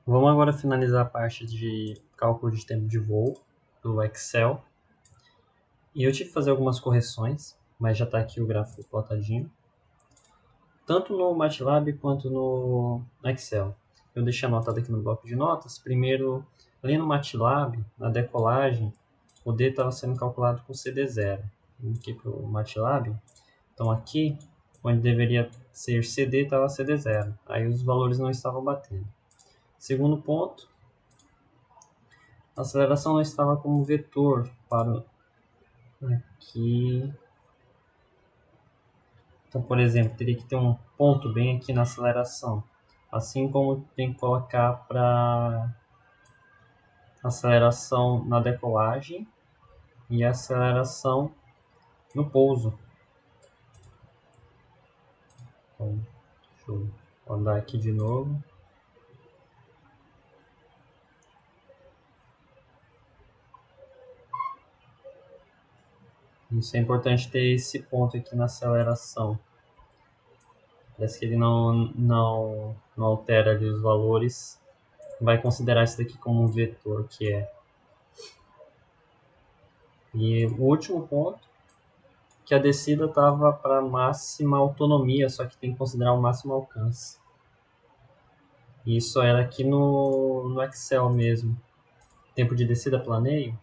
Vamos agora finalizar a parte de cálculo de tempo de voo do Excel. E eu tive que fazer algumas correções, mas já está aqui o gráfico plotadinho. Tanto no MATLAB quanto no Excel. Eu deixei anotado aqui no bloco de notas. Primeiro, ali no MATLAB, na decolagem, o D estava sendo calculado com CD0. Vamos aqui para o MATLAB. Então aqui, onde deveria ser CD, estava CD0. Aí os valores não estavam batendo. Segundo ponto, a aceleração não estava como vetor para aqui. Então, por exemplo, teria que ter um ponto bem aqui na aceleração. Assim como tem que colocar para aceleração na decolagem e aceleração no pouso. Então, deixa eu andar aqui de novo. Isso é importante ter esse ponto aqui na aceleração. Parece que ele não altera ali os valores. Vai considerar isso daqui como um vetor, que é. E o último ponto, que a descida estava para máxima autonomia, só que tem que considerar o máximo alcance. Isso era aqui no Excel mesmo. Tempo de descida planeio,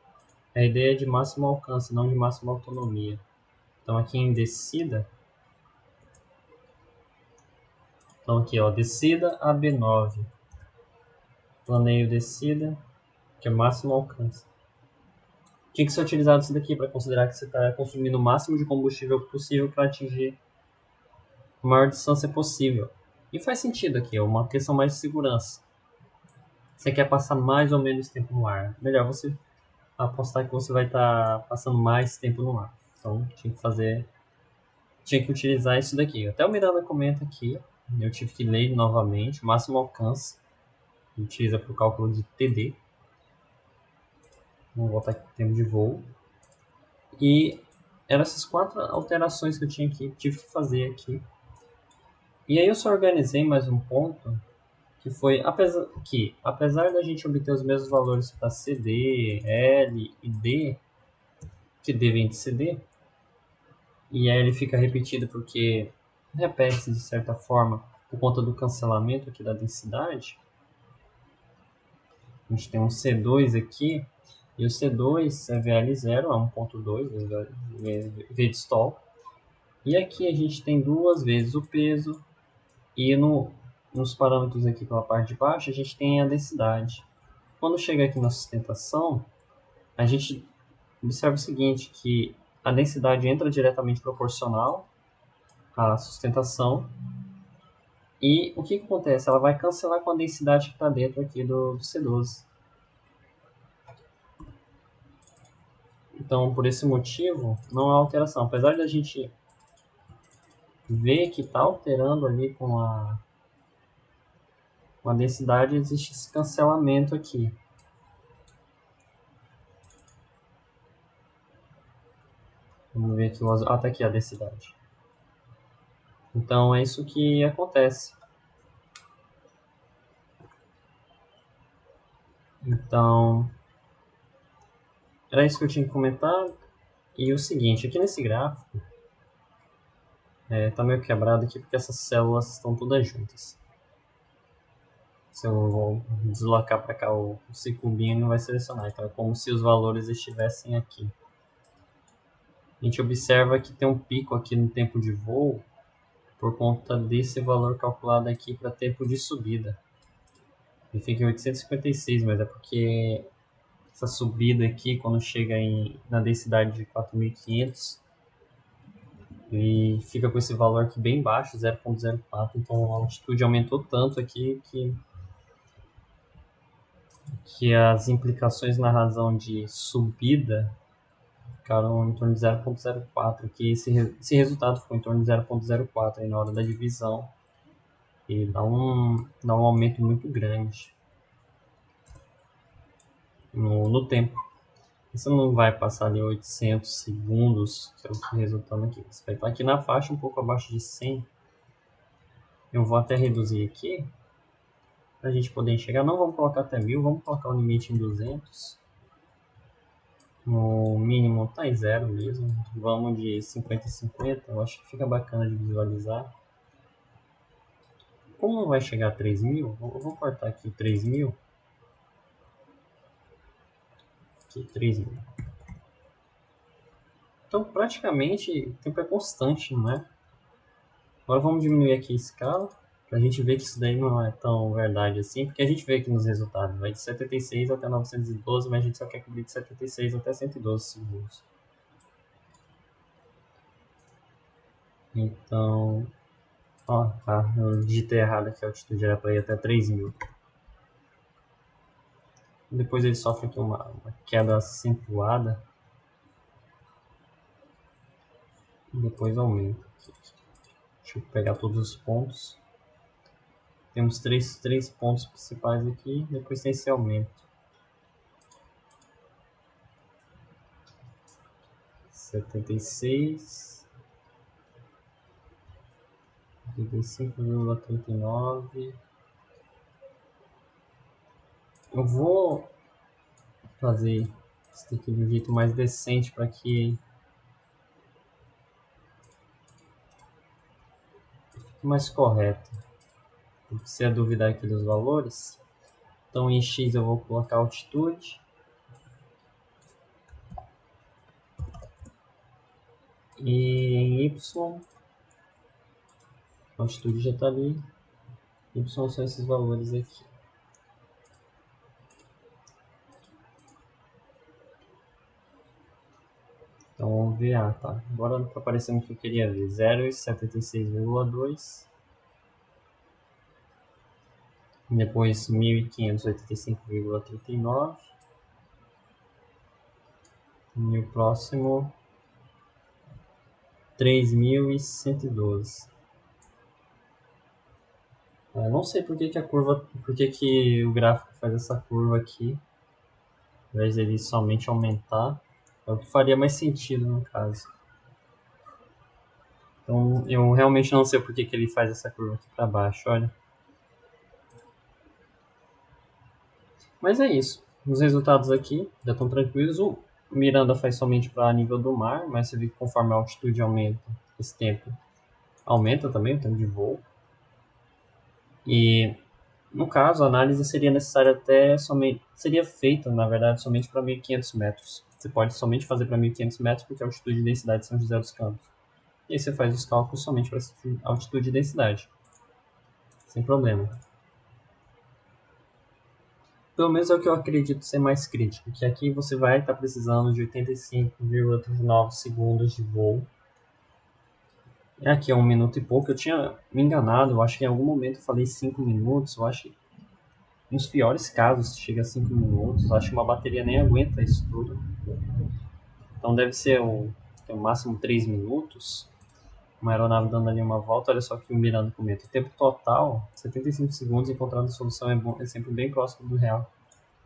a ideia é de máximo alcance, não de máxima autonomia. Então aqui em descida, então aqui ó, descida AB9, planeio descida, que é máximo alcance. Tinha que ser utilizado isso daqui para considerar que você está consumindo o máximo de combustível possível para atingir a maior distância possível. E faz sentido aqui, é uma questão mais de segurança. Você quer passar mais ou menos tempo no ar. Melhor você apostar que você vai estar passando mais tempo no ar. Então tinha que utilizar isso daqui. Até o Miranda comenta aqui, eu tive que ler novamente, o máximo alcance, utiliza para o cálculo de TD. Vamos voltar aqui para o tempo de voo. E eram essas 4 alterações que eu tive que fazer aqui. E aí eu só organizei mais um ponto, que foi, apesar da gente obter os mesmos valores para CD, L e D, que D vem de CD, e L fica repetido porque repete-se de certa forma por conta do cancelamento aqui da densidade. A gente tem um C2 aqui, e o C2 é VL0, é 1.2, V de stall. E aqui a gente tem 2 vezes o peso, e nos parâmetros aqui pela parte de baixo a gente tem a densidade. Quando chega aqui na sustentação, a gente observa o seguinte, que a densidade entra diretamente proporcional à sustentação, e o que acontece? Ela vai cancelar com a densidade que está dentro aqui do C12. Então, por esse motivo, não há alteração. Apesar da gente ver que está alterando ali com a densidade, existe esse cancelamento aqui. Vamos ver aqui, tá aqui a densidade. Então, é isso que acontece. Então, era isso que eu tinha que comentar. E o seguinte, aqui nesse gráfico, tá meio quebrado aqui porque essas células estão todas juntas. Se eu vou deslocar para cá o ciclobinho, não vai selecionar. Então é como se os valores estivessem aqui. A gente observa que tem um pico aqui no tempo de voo por conta desse valor calculado aqui para tempo de subida. Ele fica em 856, mas é porque essa subida aqui, quando chega na densidade de 4.500, ele fica com esse valor aqui bem baixo, 0.04. Então a altitude aumentou tanto aqui que as implicações na razão de subida ficaram em torno de 0.04, que esse resultado ficou em torno de 0.04 aí na hora da divisão, e dá um aumento muito grande no tempo. Você não vai passar ali 800 segundos, que é o que resultando aqui. Você vai estar aqui na faixa um pouco abaixo de 100. Eu vou até reduzir aqui, para a gente poder enxergar. Não vamos colocar até 1000, vamos colocar o limite em 200. O mínimo tá em 0 mesmo. Vamos de 50 em 50, eu acho que fica bacana de visualizar. Como não vai chegar a 3000, eu vou cortar aqui 3000. Aqui, 3000. Então, praticamente, o tempo é constante, não é? Agora vamos diminuir aqui a escala, para a gente ver que isso daí não é tão verdade assim, porque a gente vê aqui nos resultados, vai de 76 até 912, mas a gente só quer cobrir de 76 até 112 segundos. Então, ó, tá, eu digitei errado aqui, a altitude era para ir até 3000. Depois ele sofre aqui uma queda acentuada. E depois aumenta. Deixa eu pegar todos os pontos. Temos três pontos principais aqui. Depois tem esse aumento. 76. 85,39. Eu vou fazer isso aqui de um jeito mais decente para que fique mais correto. Não precisa duvidar aqui dos valores. Então em X eu vou colocar altitude. E em Y, a altitude já está ali. Y são esses valores aqui. Então vamos ver, tá. Agora está aparecendo o que eu queria ver, 0,76,2. Depois 1585,39. E o próximo 3112. Eu não sei por que o gráfico faz essa curva aqui, ao invés dele somente aumentar. É o que faria mais sentido no caso. Então eu realmente não sei por que ele faz essa curva aqui para baixo, olha. Mas é isso. Os resultados aqui já estão tranquilos. O Miranda faz somente para nível do mar, mas você vê que conforme a altitude aumenta, esse tempo aumenta também, o tempo de voo. E no caso, a análise seria necessária seria feita, na verdade, somente para 1500 metros. Você pode somente fazer para 1500 metros porque a altitude e densidade São José dos Campos. E aí você faz os cálculos somente para altitude e densidade, sem problema. Pelo menos é o que eu acredito ser mais crítico, que aqui você vai estar precisando de 85,39 segundos de voo. Aqui é 1 minuto e pouco, eu tinha me enganado, eu acho que em algum momento eu falei 5 minutos, eu acho que nos piores casos chega a 5 minutos, eu acho que uma bateria nem aguenta isso tudo. Então deve ser o máximo 3 minutos, uma aeronave dando ali uma volta. Olha só que o Miranda comenta, o tempo total, 75 segundos, encontrando a solução é sempre bem próximo do real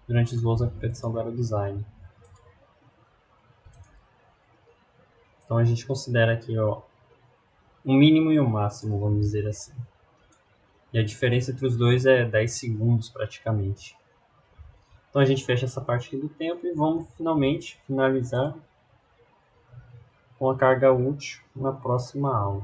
durante os voos da competição do aerodesign. Então a gente considera aqui o mínimo e o máximo, vamos dizer assim. E a diferença entre os dois é 10 segundos praticamente. Então a gente fecha essa parte aqui do tempo e vamos finalmente finalizar com a carga útil na próxima aula.